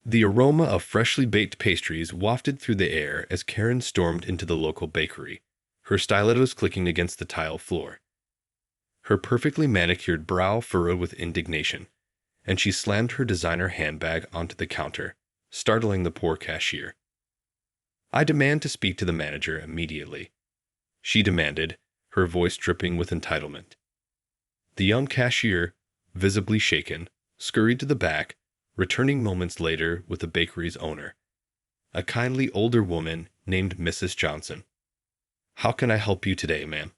The aroma of freshly baked pastries wafted through the air as Karen stormed into the local bakery, her stilettos clicking against the tile floor. Her perfectly manicured brow furrowed with indignation, and she slammed her designer handbag onto the counter, startling the poor cashier. "I demand to speak to the manager immediately," she demanded, her voice dripping with entitlement. The young cashier, visibly shaken, scurried to the back, returning moments later with the bakery's owner, a kindly older woman named Mrs. Johnson. "How can I help you today, ma'am?"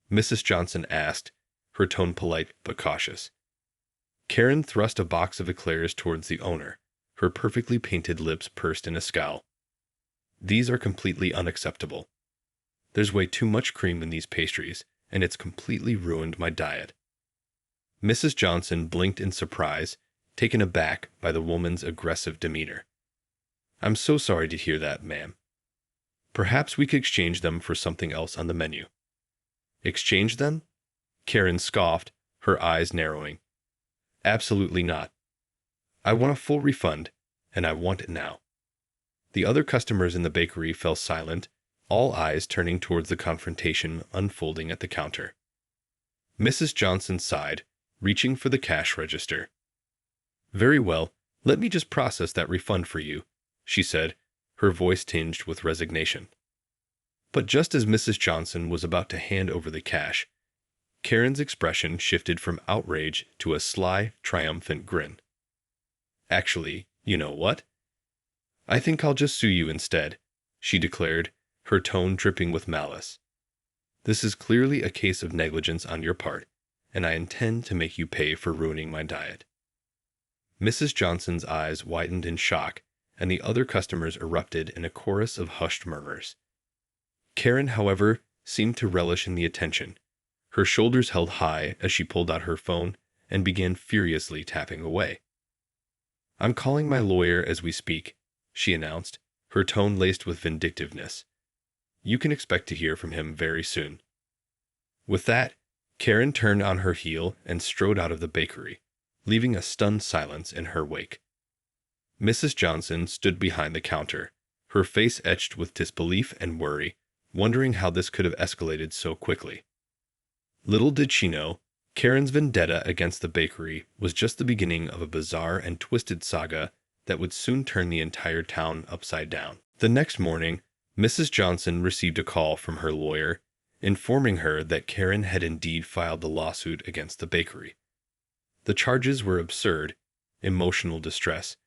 Mrs. Johnson asked, her tone polite but cautious. Karen thrust a box of eclairs towards the owner, her perfectly painted lips pursed in a scowl. "These are completely unacceptable. There's way too much cream in these pastries, and it's completely ruined my diet." Mrs. Johnson blinked in surprise, taken aback by the woman's aggressive demeanor. "I'm so sorry to hear that, ma'am. Perhaps we could exchange them for something else on the menu." "Exchange them?" Karen scoffed, her eyes narrowing. "Absolutely not. I want a full refund, and I want it now." The other customers in the bakery fell silent, all eyes turning towards the confrontation unfolding at the counter. Mrs. Johnson sighed, reaching for the cash register. "Very well, let me just process that refund for you," she said, her voice tinged with resignation. But just as Mrs. Johnson was about to hand over the cash, Karen's expression shifted from outrage to a sly, triumphant grin. "Actually, you know what? I think I'll just sue you instead," she declared, her tone dripping with malice. "This is clearly a case of negligence on your part, and I intend to make you pay for ruining my diet." Mrs. Johnson's eyes widened in shock, and the other customers erupted in a chorus of hushed murmurs. Karen, however, seemed to relish in the attention. Her shoulders held high as she pulled out her phone and began furiously tapping away. "I'm calling my lawyer as we speak," she announced, her tone laced with vindictiveness. "You can expect to hear from him very soon." With that, Karen turned on her heel and strode out of the bakery, leaving a stunned silence in her wake. Mrs. Johnson stood behind the counter, her face etched with disbelief and worry, wondering how this could have escalated so quickly. Little did she know, Karen's vendetta against the bakery was just the beginning of a bizarre and twisted saga that would soon turn the entire town upside down. The next morning, Mrs. Johnson received a call from her lawyer, informing her that Karen had indeed filed the lawsuit against the bakery. The charges were absurd, emotional distress,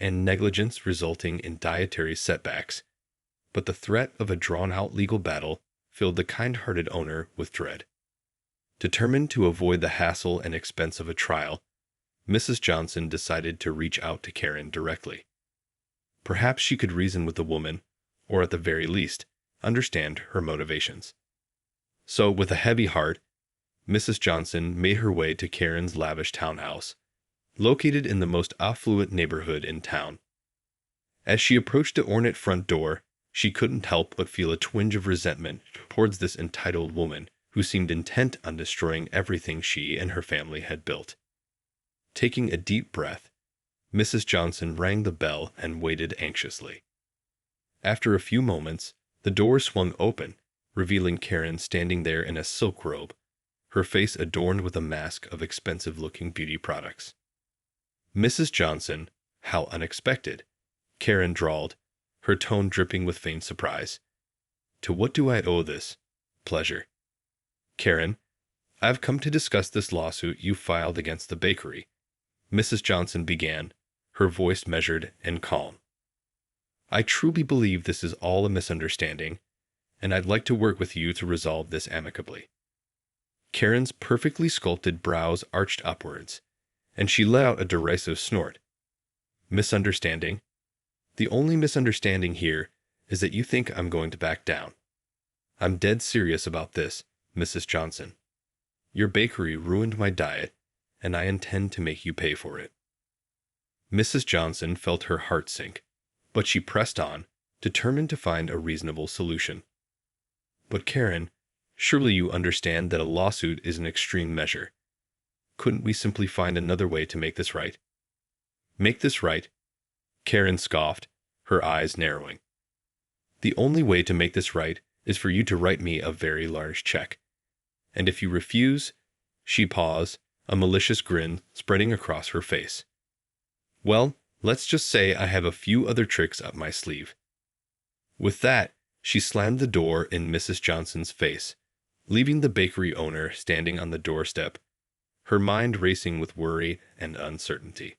and negligence resulting in dietary setbacks, but the threat of a drawn-out legal battle filled the kind-hearted owner with dread. Determined to avoid the hassle and expense of a trial, Mrs. Johnson decided to reach out to Karen directly. Perhaps she could reason with the woman, or at the very least, understand her motivations. So, with a heavy heart, Mrs. Johnson made her way to Karen's lavish townhouse, located in the most affluent neighborhood in town. As she approached the ornate front door, she couldn't help but feel a twinge of resentment towards this entitled woman who seemed intent on destroying everything she and her family had built. Taking a deep breath, Mrs. Johnson rang the bell and waited anxiously. After a few moments, the door swung open, revealing Karen standing there in a silk robe, her face adorned with a mask of expensive-looking beauty products. "Mrs. Johnson, how unexpected," Karen drawled, her tone dripping with feigned surprise. "To what do I owe this pleasure?" "Karen, I've come to discuss this lawsuit you filed against the bakery," Mrs. Johnson began, her voice measured and calm. "I truly believe this is all a misunderstanding, and I'd like to work with you to resolve this amicably." Karen's perfectly sculpted brows arched upwards, and she let out a derisive snort. "Misunderstanding? The only misunderstanding here is that you think I'm going to back down. I'm dead serious about this, Mrs. Johnson. Your bakery ruined my diet, and I intend to make you pay for it." Mrs. Johnson felt her heart sink, but she pressed on, determined to find a reasonable solution. "But Karen, surely you understand that a lawsuit is an extreme measure. Couldn't we simply find another way to make this right?" "Make this right?" Karen scoffed, her eyes narrowing. The only way to make this right is for you to write me a very large check. And if you refuse, she paused, a malicious grin spreading across her face. Well, let's just say I have a few other tricks up my sleeve. With that, she slammed the door in Mrs. Johnson's face, leaving the bakery owner standing on the doorstep, her mind racing with worry and uncertainty.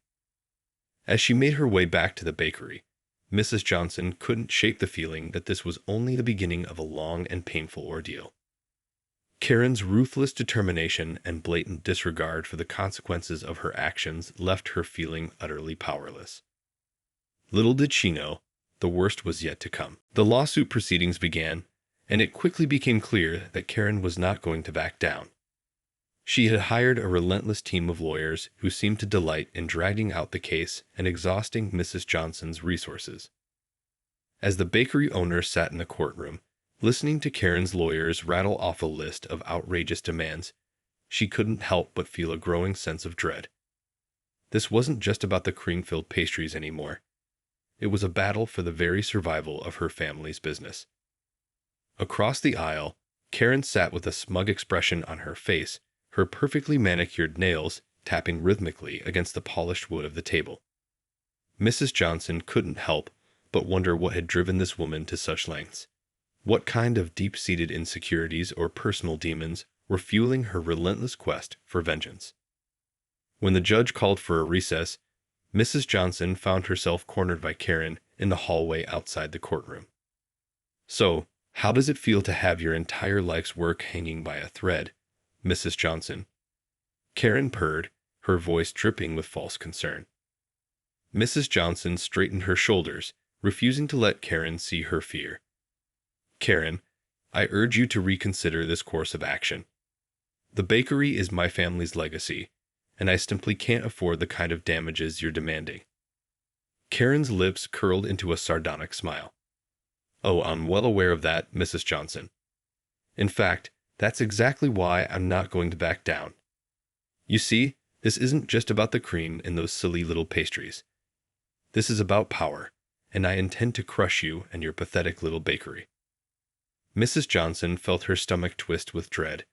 As she made her way back to the bakery, Mrs. Johnson couldn't shake the feeling that this was only the beginning of a long and painful ordeal. Karen's ruthless determination and blatant disregard for the consequences of her actions left her feeling utterly powerless. Little did she know, the worst was yet to come. The lawsuit proceedings began, and it quickly became clear that Karen was not going to back down. She had hired a relentless team of lawyers who seemed to delight in dragging out the case and exhausting Mrs. Johnson's resources. As the bakery owner sat in the courtroom, listening to Karen's lawyers rattle off a list of outrageous demands, she couldn't help but feel a growing sense of dread. This wasn't just about the cream-filled pastries anymore. It was a battle for the very survival of her family's business. Across the aisle, Karen sat with a smug expression on her face, her perfectly manicured nails tapping rhythmically against the polished wood of the table. Mrs. Johnson couldn't help but wonder what had driven this woman to such lengths. What kind of deep-seated insecurities or personal demons were fueling her relentless quest for vengeance? When the judge called for a recess, Mrs. Johnson found herself cornered by Karen in the hallway outside the courtroom. So, how does it feel to have your entire life's work hanging by a thread, Mrs. Johnson? Karen purred, her voice dripping with false concern. Mrs. Johnson straightened her shoulders, refusing to let Karen see her fear. Karen, I urge you to reconsider this course of action. The bakery is my family's legacy, and I simply can't afford the kind of damages you're demanding. Karen's lips curled into a sardonic smile. Oh, I'm well aware of that, Mrs. Johnson. In fact, that's exactly why I'm not going to back down. You see, this isn't just about the cream in those silly little pastries. This is about power, and I intend to crush you and your pathetic little bakery. Mrs. Johnson felt her stomach twist with dread,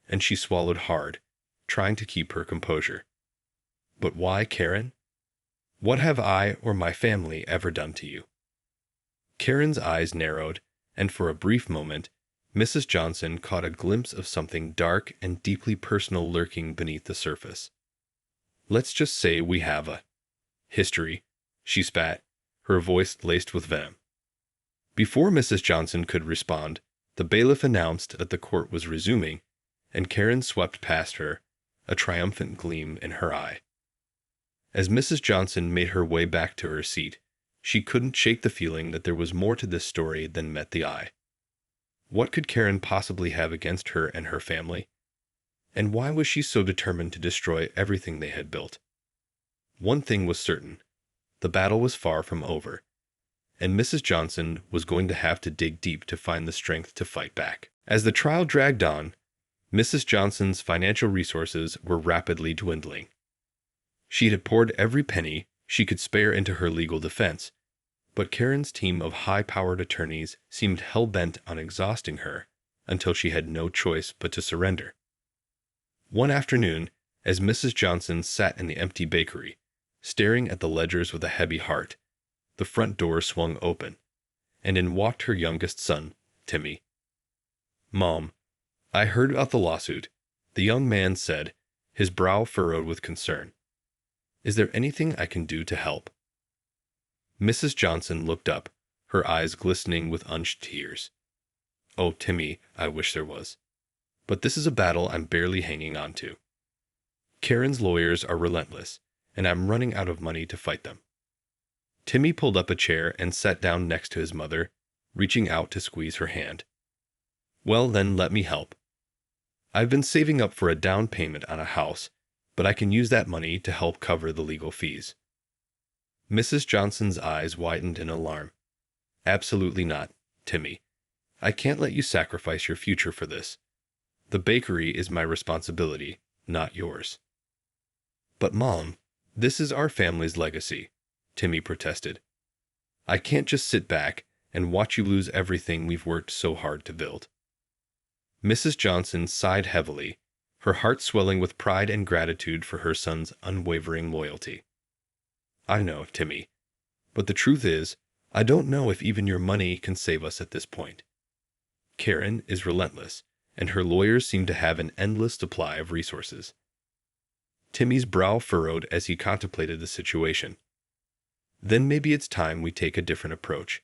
and she swallowed hard, trying to keep her composure. But why, Karen? What have I or my family ever done to you? Karen's eyes narrowed, and for a brief moment, Mrs. Johnson caught a glimpse of something dark and deeply personal lurking beneath the surface. Let's just say we have a history, she spat, her voice laced with venom. Before Mrs. Johnson could respond, the bailiff announced that the court was resuming, and Karen swept past her, a triumphant gleam in her eye. As Mrs. Johnson made her way back to her seat, she couldn't shake the feeling that there was more to this story than met the eye. What could Karen possibly have against her and her family? And why was she so determined to destroy everything they had built? One thing was certain. The battle was far from over, and Mrs. Johnson was going to have to dig deep to find the strength to fight back. As the trial dragged on, Mrs. Johnson's financial resources were rapidly dwindling. She had poured every penny she could spare into her legal defense, but Karen's team of high-powered attorneys seemed hell-bent on exhausting her until she had no choice but to surrender. One afternoon, as Mrs. Johnson sat in the empty bakery, staring at the ledgers with a heavy heart, the front door swung open, and in walked her youngest son, Timmy. "Mom, I heard about the lawsuit," the young man said, his brow furrowed with concern. "Is there anything I can do to help?" Mrs. Johnson looked up, her eyes glistening with unshed tears. "Oh, Timmy, I wish there was. But this is a battle I'm barely hanging on to. Karen's lawyers are relentless, and I'm running out of money to fight them." Timmy pulled up a chair and sat down next to his mother, reaching out to squeeze her hand. "Well, then let me help. I've been saving up for a down payment on a house, but I can use that money to help cover the legal fees." Mrs. Johnson's eyes widened in alarm. "Absolutely not, Timmy. I can't let you sacrifice your future for this. The bakery is my responsibility, not yours." "But Mom, this is our family's legacy," Timmy protested. "I can't just sit back and watch you lose everything we've worked so hard to build." Mrs. Johnson sighed heavily, her heart swelling with pride and gratitude for her son's unwavering loyalty. "I know, Timmy, but the truth is, I don't know if even your money can save us at this point. Karen is relentless, and her lawyers seem to have an endless supply of resources." Timmy's brow furrowed as he contemplated the situation. "Then maybe it's time we take a different approach.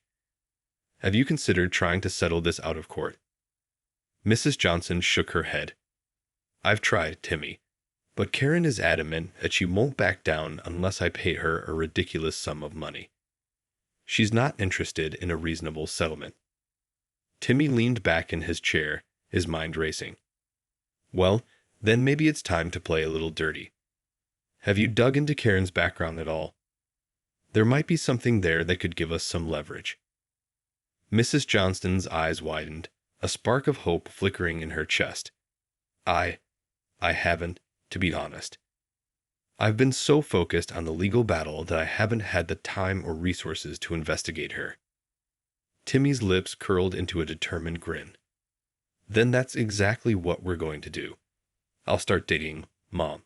Have you considered trying to settle this out of court?" Mrs. Johnson shook her head. "I've tried, Timmy, but Karen is adamant that she won't back down unless I pay her a ridiculous sum of money. She's not interested in a reasonable settlement." Timmy leaned back in his chair, his mind racing. "Well, then maybe it's time to play a little dirty. Have you dug into Karen's background at all? There might be something there that could give us some leverage." Mrs. Johnston's eyes widened, a spark of hope flickering in her chest. I haven't, to be honest. I've been so focused on the legal battle that I haven't had the time or resources to investigate her." Timmy's lips curled into a determined grin. "Then that's exactly what we're going to do. I'll start dating Mom.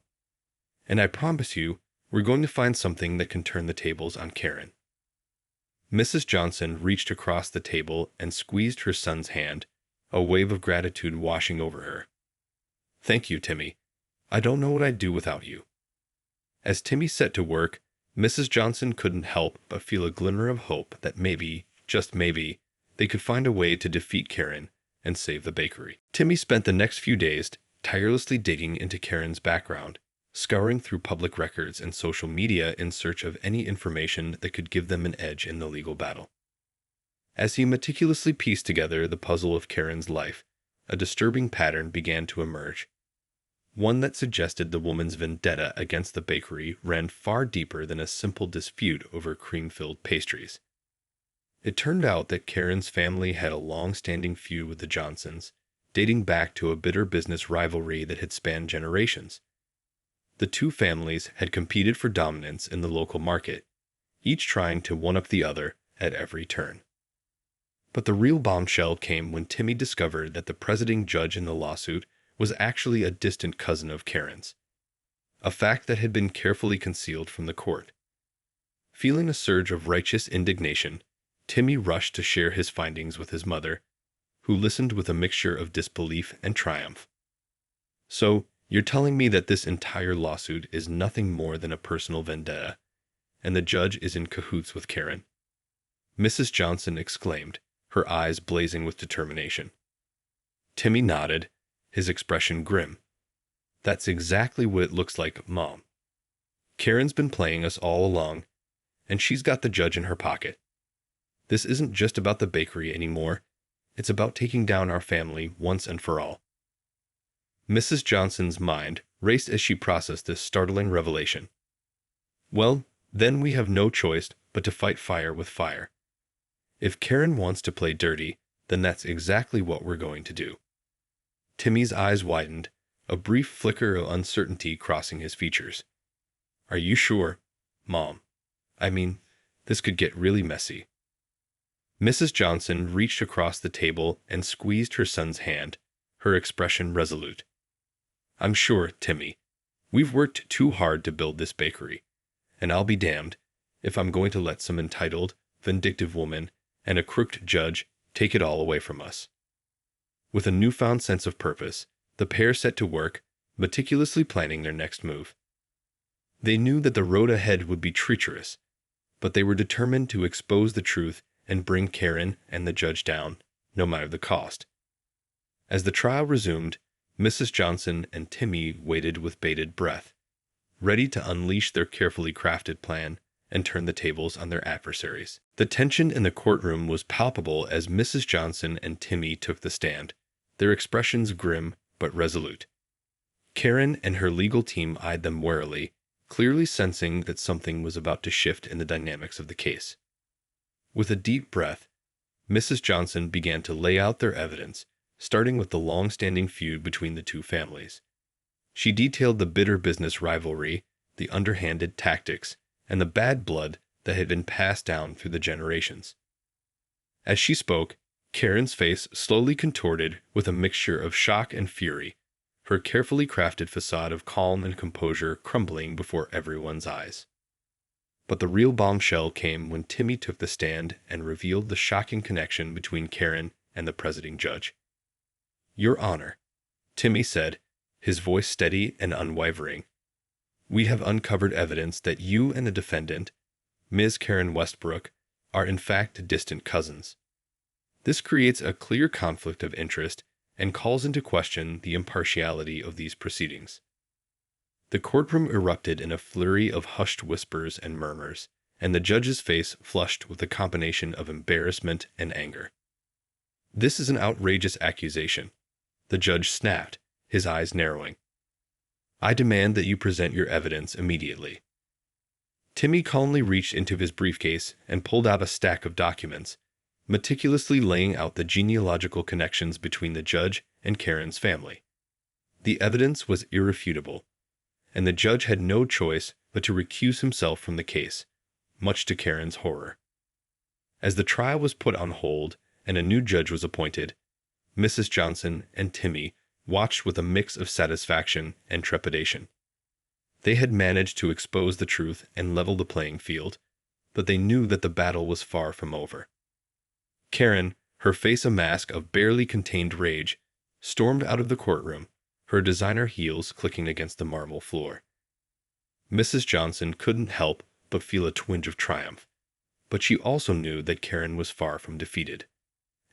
And I promise you, we're going to find something that can turn the tables on Karen." Mrs. Johnson reached across the table and squeezed her son's hand, a wave of gratitude washing over her. "Thank you, Timmy. I don't know what I'd do without you." As Timmy set to work, Mrs. Johnson couldn't help but feel a glimmer of hope that maybe, just maybe, they could find a way to defeat Karen and save the bakery. Timmy spent the next few days tirelessly digging into Karen's background, scouring through public records and social media in search of any information that could give them an edge in the legal battle. As he meticulously pieced together the puzzle of Karen's life, a disturbing pattern began to emerge. One that suggested the woman's vendetta against the bakery ran far deeper than a simple dispute over cream-filled pastries. It turned out that Karen's family had a long-standing feud with the Johnsons, dating back to a bitter business rivalry that had spanned generations. The two families had competed for dominance in the local market, each trying to one-up the other at every turn. But the real bombshell came when Timmy discovered that the presiding judge in the lawsuit was actually a distant cousin of Karen's, a fact that had been carefully concealed from the court. Feeling a surge of righteous indignation, Timmy rushed to share his findings with his mother, who listened with a mixture of disbelief and triumph. "So, you're telling me that this entire lawsuit is nothing more than a personal vendetta, and the judge is in cahoots with Karen?" Mrs. Johnson exclaimed, her eyes blazing with determination. Timmy nodded, his expression grim. "That's exactly what it looks like, Mom. Karen's been playing us all along, and she's got the judge in her pocket. This isn't just about the bakery anymore. It's about taking down our family once and for all." Mrs. Johnson's mind raced as she processed this startling revelation. "Well, then we have no choice but to fight fire with fire. If Karen wants to play dirty, then that's exactly what we're going to do." Timmy's eyes widened, a brief flicker of uncertainty crossing his features. "Are you sure, Mom? I mean, this could get really messy." Mrs. Johnson reached across the table and squeezed her son's hand, her expression resolute. "I'm sure, Timmy. We've worked too hard to build this bakery, and I'll be damned if I'm going to let some entitled, vindictive woman and a crooked judge take it all away from us." With a newfound sense of purpose, the pair set to work, meticulously planning their next move. They knew that the road ahead would be treacherous, but they were determined to expose the truth and bring Karen and the judge down, no matter the cost. As the trial resumed, Mrs. Johnson and Timmy waited with bated breath, ready to unleash their carefully crafted plan and turn the tables on their adversaries. The tension in the courtroom was palpable as Mrs. Johnson and Timmy took the stand, their expressions grim but resolute. Karen and her legal team eyed them warily, clearly sensing that something was about to shift in the dynamics of the case. With a deep breath, Mrs. Johnson began to lay out their evidence, starting with the long-standing feud between the two families. She detailed the bitter business rivalry, the underhanded tactics, and the bad blood that had been passed down through the generations. As she spoke, Karen's face slowly contorted with a mixture of shock and fury, her carefully crafted facade of calm and composure crumbling before everyone's eyes. But the real bombshell came when Timmy took the stand and revealed the shocking connection between Karen and the presiding judge. "Your Honor," Timmy said, his voice steady and unwavering, "we have uncovered evidence that you and the defendant, Ms. Karen Westbrook, are in fact distant cousins. This creates a clear conflict of interest and calls into question the impartiality of these proceedings." The courtroom erupted in a flurry of hushed whispers and murmurs, and the judge's face flushed with a combination of embarrassment and anger. "This is an outrageous accusation," the judge snapped, his eyes narrowing. "I demand that you present your evidence immediately." Timmy calmly reached into his briefcase and pulled out a stack of documents, meticulously laying out the genealogical connections between the judge and Karen's family. The evidence was irrefutable, and the judge had no choice but to recuse himself from the case, much to Karen's horror. As the trial was put on hold and a new judge was appointed, Mrs. Johnson and Timmy watched with a mix of satisfaction and trepidation. They had managed to expose the truth and level the playing field, but they knew that the battle was far from over. Karen, her face a mask of barely contained rage, stormed out of the courtroom, her designer heels clicking against the marble floor. Mrs. Johnson couldn't help but feel a twinge of triumph, but she also knew that Karen was far from defeated,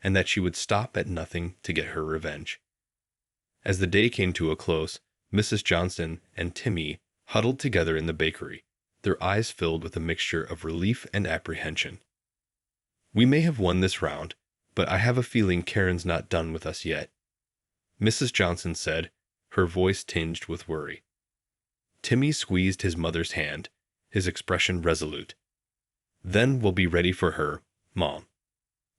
and that she would stop at nothing to get her revenge. As the day came to a close, Mrs. Johnson and Timmy huddled together in the bakery, their eyes filled with a mixture of relief and apprehension. "We may have won this round, but I have a feeling Karen's not done with us yet," Mrs. Johnson said, her voice tinged with worry. Timmy squeezed his mother's hand, his expression resolute. "Then we'll be ready for her, Mom.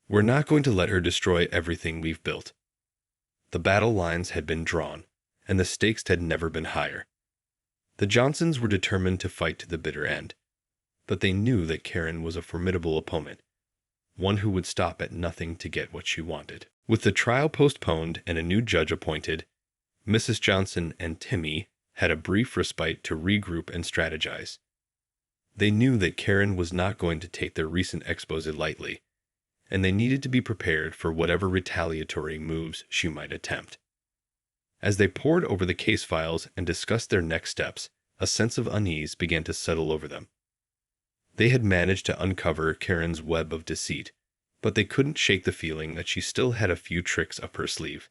We're not going to let her destroy everything we've built." The battle lines had been drawn, and the stakes had never been higher. The Johnsons were determined to fight to the bitter end, but they knew that Karen was a formidable opponent, one who would stop at nothing to get what she wanted. With the trial postponed and a new judge appointed, Mrs. Johnson and Timmy had a brief respite to regroup and strategize. They knew that Karen was not going to take their recent expose lightly, and they needed to be prepared for whatever retaliatory moves she might attempt. As they pored over the case files and discussed their next steps, a sense of unease began to settle over them. They had managed to uncover Karen's web of deceit, but they couldn't shake the feeling that she still had a few tricks up her sleeve.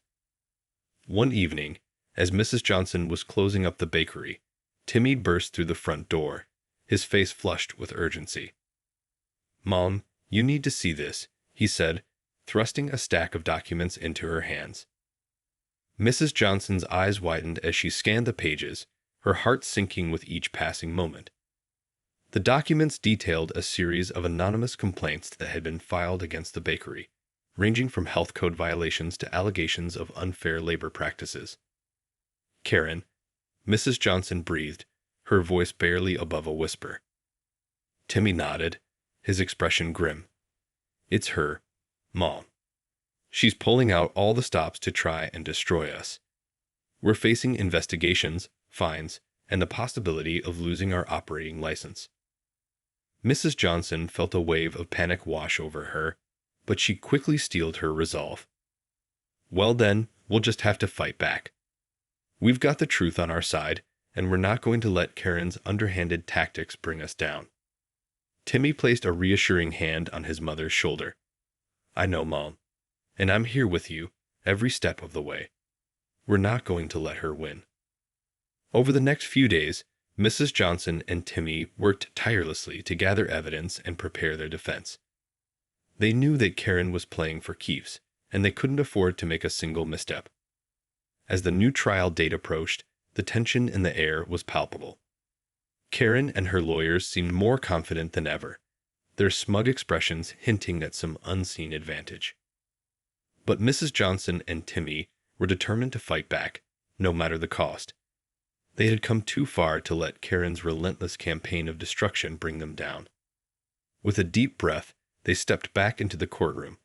One evening, as Mrs. Johnson was closing up the bakery, Timmy burst through the front door, his face flushed with urgency. "Mom, you need to see this," he said, thrusting a stack of documents into her hands. Mrs. Johnson's eyes widened as she scanned the pages, her heart sinking with each passing moment. The documents detailed a series of anonymous complaints that had been filed against the bakery, ranging from health code violations to allegations of unfair labor practices. "Karen," Mrs. Johnson breathed, her voice barely above a whisper. Timmy nodded, his expression grim. "It's her, Mom. She's pulling out all the stops to try and destroy us. We're facing investigations, fines, and the possibility of losing our operating license." Mrs. Johnson felt a wave of panic wash over her, but she quickly steeled her resolve. "Well then, we'll just have to fight back. We've got the truth on our side, and we're not going to let Karen's underhanded tactics bring us down." Timmy placed a reassuring hand on his mother's shoulder. "I know, Mom, and I'm here with you every step of the way. We're not going to let her win." Over the next few days, Mrs. Johnson and Timmy worked tirelessly to gather evidence and prepare their defense. They knew that Karen was playing for keeps, and they couldn't afford to make a single misstep. As the new trial date approached, the tension in the air was palpable. Karen and her lawyers seemed more confident than ever, their smug expressions hinting at some unseen advantage. But Mrs. Johnson and Timmy were determined to fight back, no matter the cost. They had come too far to let Karen's relentless campaign of destruction bring them down. With a deep breath, they stepped back into the courtroom,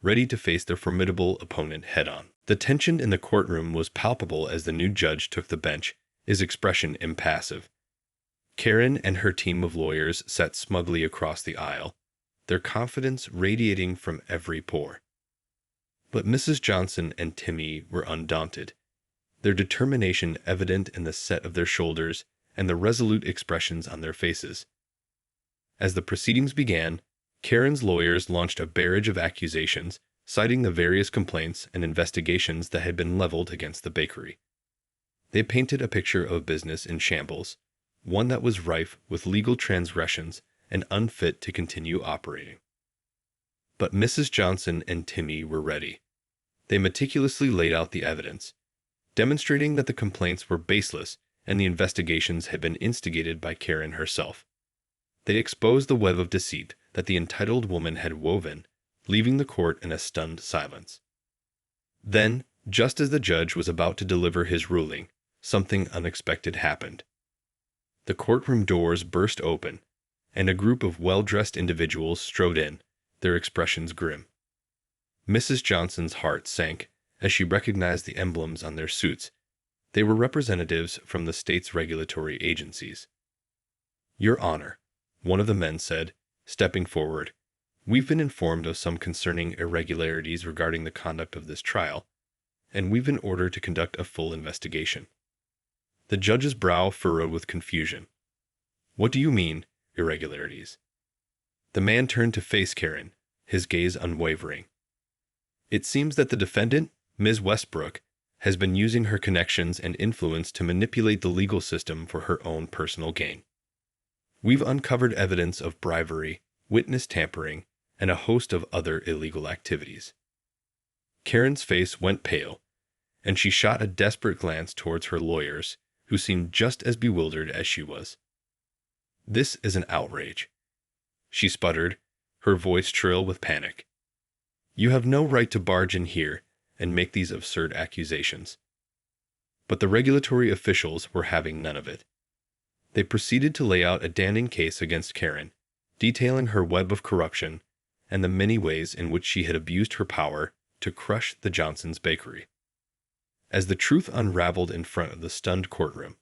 ready to face their formidable opponent head-on. The tension in the courtroom was palpable as the new judge took the bench, his expression impassive. Karen and her team of lawyers sat smugly across the aisle, their confidence radiating from every pore. But Mrs. Johnson and Timmy were undaunted, their determination evident in the set of their shoulders and the resolute expressions on their faces. As the proceedings began, Karen's lawyers launched a barrage of accusations, citing the various complaints and investigations that had been leveled against the bakery. They painted a picture of a business in shambles, one that was rife with legal transgressions and unfit to continue operating. But Mrs. Johnson and Timmy were ready. They meticulously laid out the evidence, demonstrating that the complaints were baseless and the investigations had been instigated by Karen herself. They exposed the web of deceit that the entitled woman had woven, leaving the court in a stunned silence. Then, just as the judge was about to deliver his ruling, something unexpected happened. The courtroom doors burst open, and a group of well-dressed individuals strode in, their expressions grim. Mrs. Johnson's heart sank as she recognized the emblems on their suits. They were representatives from the state's regulatory agencies. "Your Honor," one of the men said, stepping forward, "we've been informed of some concerning irregularities regarding the conduct of this trial, and we've been ordered to conduct a full investigation." The judge's brow furrowed with confusion. "What do you mean, irregularities?" The man turned to face Karen, his gaze unwavering. "It seems that the defendant, Ms. Westbrook, has been using her connections and influence to manipulate the legal system for her own personal gain. We've uncovered evidence of bribery, witness tampering, and a host of other illegal activities." Karen's face went pale, and she shot a desperate glance towards her lawyers, who seemed just as bewildered as she was. "This is an outrage," she sputtered, her voice shrill with panic. "You have no right to barge in here and make these absurd accusations." But the regulatory officials were having none of it. They proceeded to lay out a damning case against Karen, detailing her web of corruption and the many ways in which she had abused her power to crush the Johnsons' bakery. As the truth unraveled in front of the stunned courtroom,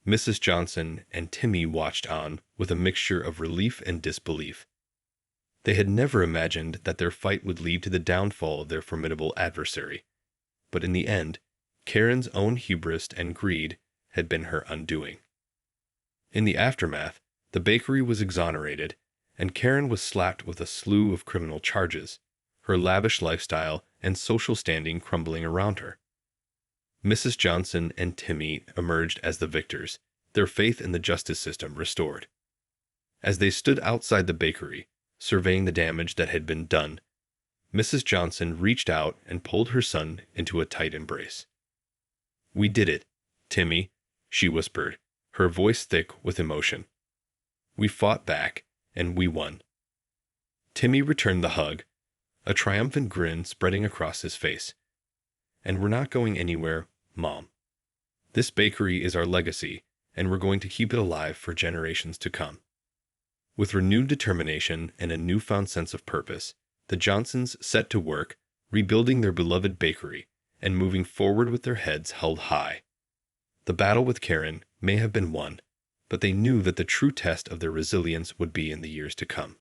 Mrs. Johnson and Timmy watched on with a mixture of relief and disbelief. They had never imagined that their fight would lead to the downfall of their formidable adversary, but in the end, Karen's own hubris and greed had been her undoing. In the aftermath, the bakery was exonerated, and Karen was slapped with a slew of criminal charges, her lavish lifestyle and social standing crumbling around her. Mrs. Johnson and Timmy emerged as the victors, their faith in the justice system restored. As they stood outside the bakery, surveying the damage that had been done, Mrs. Johnson reached out and pulled her son into a tight embrace. "We did it, Timmy," she whispered, her voice thick with emotion. "We fought back, and we won." Timmy returned the hug, a triumphant grin spreading across his face. "And we're not going anywhere, Mom. This bakery is our legacy, and we're going to keep it alive for generations to come." With renewed determination and a newfound sense of purpose, the Johnsons set to work, rebuilding their beloved bakery and moving forward with their heads held high. The battle with Karen may have been won, but they knew that the true test of their resilience would be in the years to come.